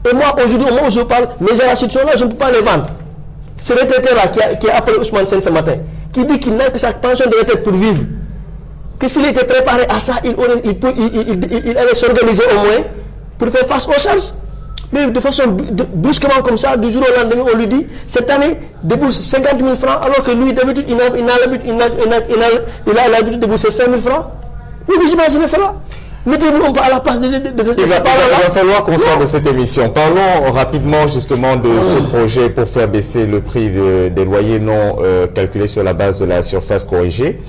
Et moi, aujourd'hui, au moment où je parle, mes arachides sont là, je ne peux pas les vendre. Ce retraité-là qui a appelé Ousmane Sène ce matin, qui dit qu'il n'a que sa pension de retraite pour vivre, que s'il était préparé à ça, il allait s'organiser au moins pour faire face aux charges. Mais de façon brusquement comme ça, du jour au lendemain, on lui dit, cette année, débourse 50 000 francs, alors que lui, d'habitude, il a l'habitude de débourser 5 000 francs. Vous imaginez cela? Mettez-vous un peu à la place de il va falloir qu'on sorte de cette émission. Parlons rapidement justement de ce projet pour faire baisser le prix des loyers non calculés sur la base de la surface corrigée.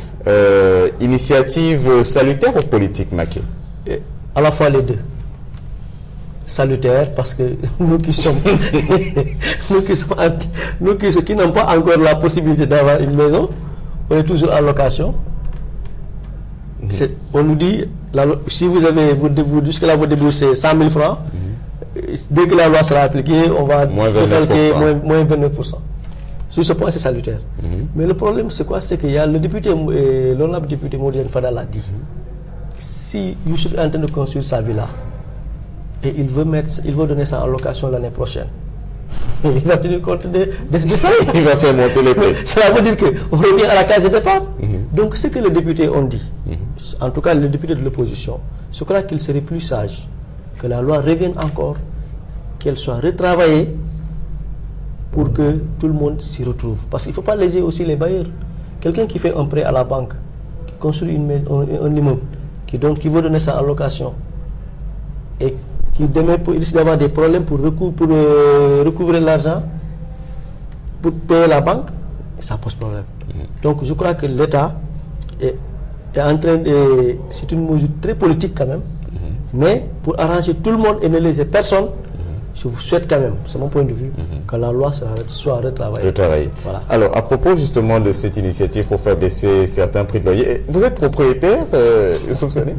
Initiative salutaire ou politique, Maké? À la fois les deux. Salutaire, parce que nous qui n'avons pas encore la possibilité d'avoir une maison, on est toujours en location. On nous dit, si vous avez, jusque-là vous déboursez 100 000 francs, dès que la loi sera appliquée, on va moins 29%. Sur ce point, c'est salutaire. Mais le problème, c'est quoi? C'est qu'il y a le député, l'honorable député Modiane Fada l'a dit. Si Youssouf est en train de construire sa villa, et il veut donner ça en location l'année prochaine, il va tenir compte de ça. Il va faire monter les prix. Cela veut dire qu'on revient à la case de départ. Donc, ce que les députés ont dit, en tout cas les députés de l'opposition, je crois qu'il serait plus sage que la loi revienne encore, qu'elle soit retravaillée pour que tout le monde s'y retrouve. Parce qu'il ne faut pas léser aussi les bailleurs. Quelqu'un qui fait un prêt à la banque, qui construit un immeuble, qui veut donner ça en location, et qui demain risque d'avoir des problèmes pour recouvrer l'argent, pour payer la banque, ça pose problème. Donc je crois que l'État est en train de... C'est une mesure très politique quand même, mais pour arranger tout le monde et ne léser personne, je vous souhaite quand même, c'est mon point de vue, que la loi soit retravaillée. Voilà. Alors, à propos justement de cette initiative pour faire baisser certains prix de loyer, vous êtes propriétaire, soupçonné?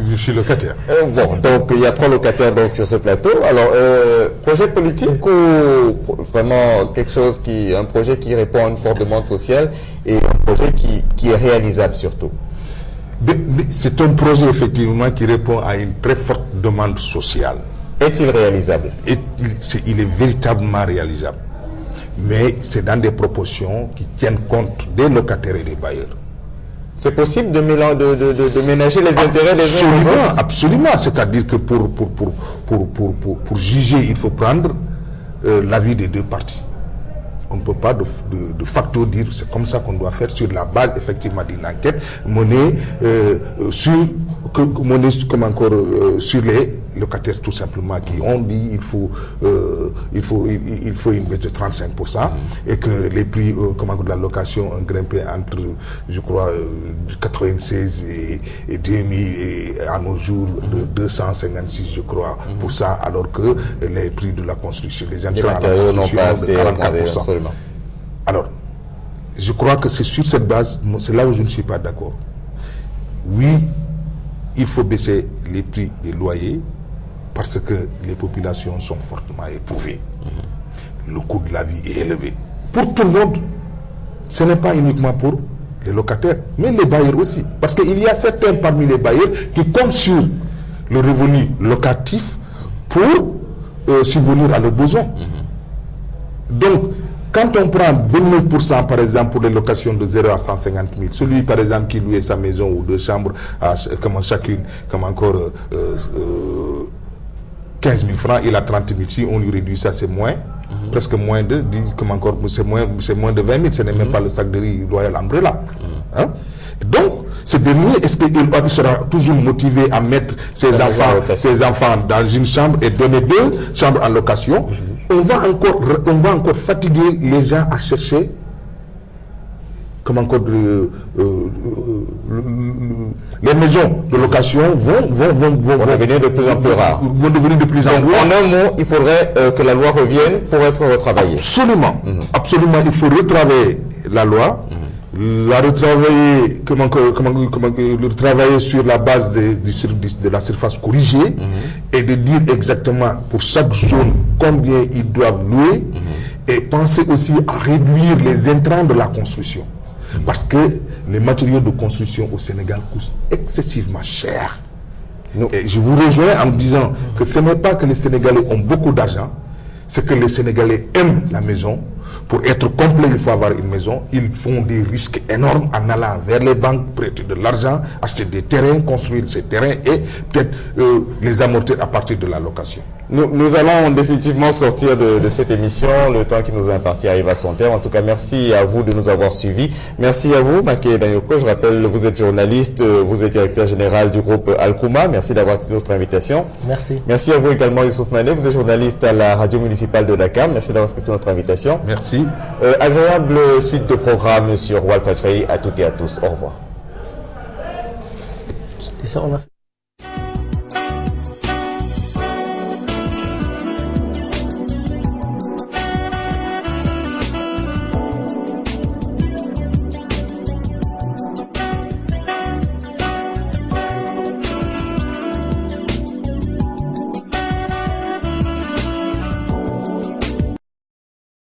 Je suis locataire. Bon, donc il y a 3 locataires donc, sur ce plateau. Alors, projet politique ou vraiment quelque chose un projet qui répond à une forte demande sociale et un projet qui est réalisable surtout? C'est un projet effectivement qui répond à une très forte demande sociale. Est-il réalisable? Il est véritablement réalisable. Mais c'est dans des proportions qui tiennent compte des locataires et des bailleurs. C'est possible de ménager les intérêts des uns des autres? Absolument. C'est-à-dire que pour juger, il faut prendre l'avis des deux parties. On ne peut pas de facto dire c'est comme ça qu'on doit faire sur la base effectivement d'une enquête menée sur les locataires tout simplement qui ont dit il faut une baisse de 35% et que les prix de la location ont grimpé entre je crois 96 et 2000 et à nos jours de 256 je crois pour ça, alors que les prix de la construction, les intrants à la construction de 44%. Alors, je crois que c'est sur cette base, c'est là où je ne suis pas d'accord. Oui, il faut baisser les prix des loyers parce que les populations sont fortement éprouvées. Le coût de la vie est élevé. Pour tout le monde, ce n'est pas uniquement pour les locataires, mais les bailleurs aussi. Parce qu'il y a certains parmi les bailleurs qui comptent sur le revenu locatif pour subvenir à leurs besoins. Donc, quand on prend 29% par exemple pour les locations de 0 à 150 000, celui par exemple qui louait sa maison ou 2 chambres à chacune, comme encore 15 000 francs, il a 30 000. Si on lui réduit ça, c'est moins, presque moins de, c'est moins de 20 000, ce n'est même pas le sac de riz Royal Umbrella. Hein? Donc, ce dernier, est-ce qu'il sera toujours motivé à mettre ses enfants dans une chambre et donner 2 chambres en location? On va encore fatiguer les gens à chercher les maisons de location vont devenir de plus en plus rares. Vont devenir de plus en plus rares. En un mot, il faudrait que la loi revienne pour être retravaillée. Absolument. Absolument, il faut retravailler la loi. La retravailler, retravailler sur la base de la surface corrigée et de dire exactement pour chaque zone combien ils doivent louer et penser aussi à réduire les intrants de la construction. Parce que les matériaux de construction au Sénégal coûtent excessivement cher. Et je vous rejoins en disant que ce n'est pas que les Sénégalais ont beaucoup d'argent, c'est que les Sénégalais aiment la maison. Pour être complet, il faut avoir une maison. Ils font des risques énormes en allant vers les banques, prêter de l'argent, acheter des terrains, construire ces terrains et peut-être les amortir à partir de la location. Nous allons définitivement sortir de cette émission. Le temps qui nous est imparti arrive à son terme. En tout cas, merci à vous de nous avoir suivis. Merci à vous, Maké Danyoko. Je rappelle, vous êtes journaliste, vous êtes directeur général du groupe Al-Kouma. Merci d'avoir accepté notre invitation. Merci. Merci à vous également, Youssouf Mané. Vous êtes journaliste à la radio municipale de Dakar. Merci d'avoir accepté notre invitation. Merci. Agréable suite de programmes sur Walfadjri. À toutes et à tous. Au revoir.